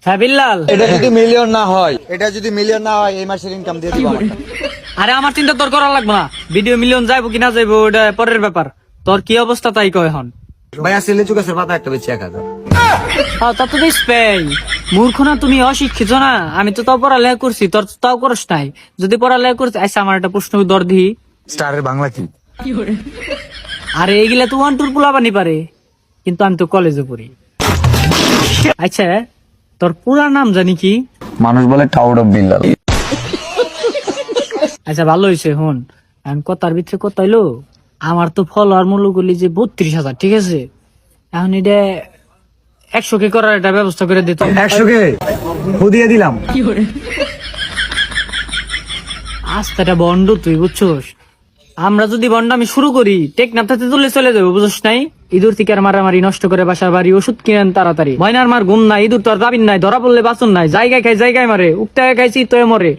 হ্যাঁ বিল্লাল, এটা যদি মিলিয়ন না হয় এই মাসের ইনকাম দিয়ে দিব আমাকে। আরে আমার চিন্তা তোর করা লাগবে না। ভিডিও মিলিয়ন যাইবো কিনা যাইবো ওটা পরের ব্যাপার। তোর কি অবস্থা তাই কয় এখন। ভাই আসলে লিচু গাছের পাতা একটা বেশি 1000। তা তো দিসপেই। মূর্খ না তুমি, অশিক্ষিত না। আমি তো তাও পড়ালেখা করছি, তোর তাও করস নাই। যদি পড়ালেখা করছিস, আচ্ছা আমার একটা প্রশ্ন দর দিই। স্টারের বাংলা কি? আরে এইগুলা তো ওয়ান টুর পোলাবানি পারে, কিন্তু আমি তো কলেজে পড়ি। আচ্ছা তোর পুরা নাম জানি কি? মানুষ বলে টাউড অফ বিল্লাল। আচ্ছা ভালো হয়েছে, হন আমি কথার ভিতরে কথা হইলো। আমার তো ফলোয়ার মূল্য করলি যে 32,000, ঠিক আছে? এখন এটা 100K করার একটা ব্যবস্থা করে দিত। 100K দিয়ে দিলাম। আস্তাটা বন্ড তুই বুঝছস। আমরা যদি বন্ড আমি শুরু করি, টেকনাফতে তুলে চলে যাবো, বুঝছ নাই? ইঁদুর থেকে আর মারামারি, নষ্ট করে বাসার বাড়ি, ওষুধ কিনেন তাড়াতাড়ি। ময়নার মার ঘুম নাই, ইঁদুর তো আর দাবিন নাই, ধরা পড়লে বাঁচন নাই, জায়গায় খাই জায়গায় মারে, উঠতে খাইছি তো মরে।